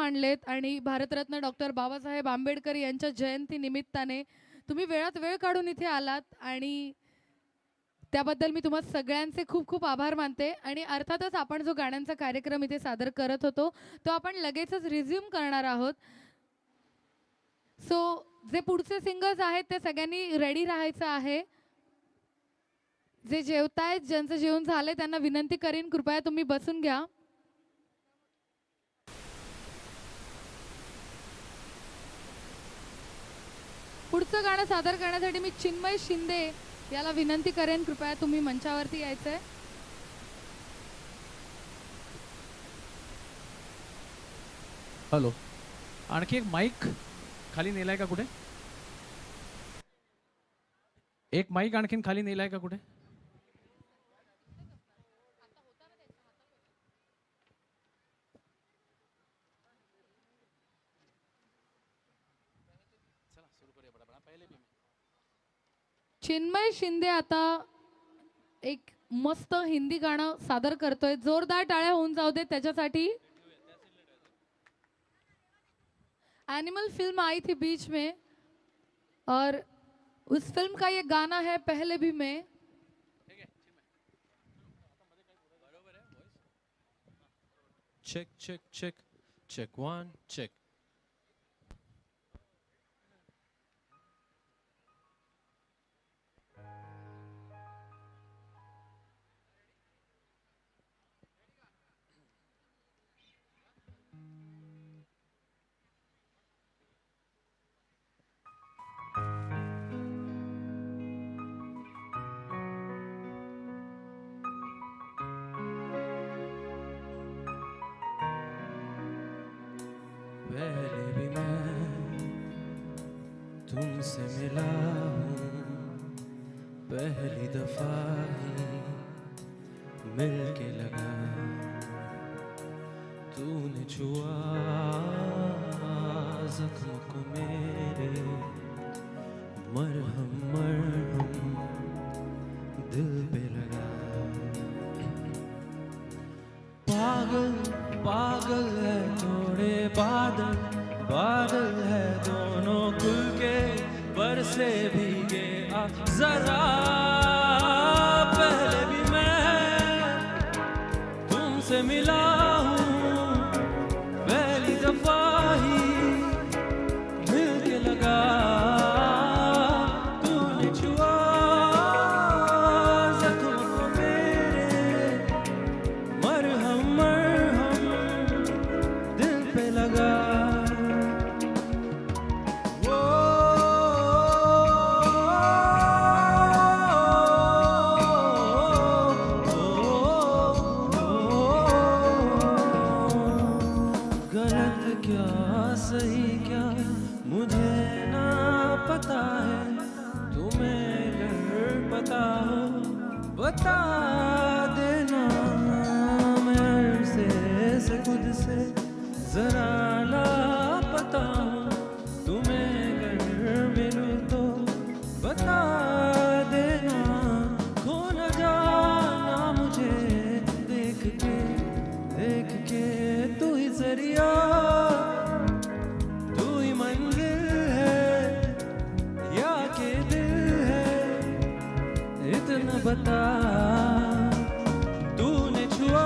मांडलेत आणि भारतरत्न डॉक्टर बाबासाहेब आंबेडकर यांच्या जयंती निमित्ताने तुम्ही वेळात वेळ काढून इथे आलात आणि त्याबद्दल मी तुम्हा सगळ्यांचे खूप खूप आभार मानते. आणि अर्थातच आपण जो गाण्यांचा कार्यक्रम इथे सादर करत होतो तो आपण लगेचच रिझ्यूम करणार आहोत. सो जे पुढचे सिंगर्स आहेत ते सगळ्यांनी रेडी राहायचं आहे. जे जेवतायत, ज्यांचं जेवण झालंय त्यांना विनंती करीन कृपया तुम्ही बसून घ्या. पुढचं गाणं सादर करण्यासाठी मी चिन्मय शिंदे याला विनंती करेन कृपया तुम्ही मंचावरती यायचंय. हॅलो, आणखी एक माईक खाली नेलाय का कुठे? एक माईक आणखीन खाली नेलाय का कुठे? चिन्मय शिंदे आता एक मस्त हिंदी गाणं सादर करतोय. जोरदार टाळ्या होऊन जाऊ दे त्याच्यासाठी. एनिमल फिल्म आई थी बीच में और उस फिल्म का ये गाना है पहले भी मैं. Check check check check 1 check. पहले भी मैं तुमसे मिला हूँ, पहली दफा ही मिल के लगा, तूने छुआ जख्म को मेरे, मरहम मरहम दिल पे लगा. पागल पागल है थोड़े बादल, बादल है दोनों खुल के बरसे भीगे जरा. पहले भी मैं तुमसे मिला हूँ, पहली दफा ही मिल के लगा, तूने छुआ जख्म को मेरे, मरहम मरहम दिल पे लगा. गलत क्या सही क्या मुझे ना पता है, तुम्हें अगर पता हो बता देना. मैं से खुद से जरा लापता हूँ, तुम्हें अगर मिलूं तो बता देना. खो न जाना मुझे देख के तू ही जरिया, तू ही मंजिल है या के दिल है, इतना बता. तूने छुआ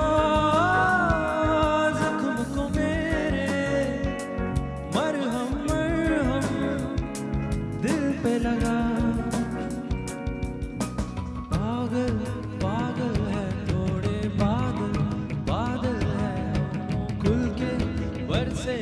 जख्म को मेरे, मरहम मरहम दिल पे लगा. पागल पागल है थोड़े बादल, बादल है खुल के बरसे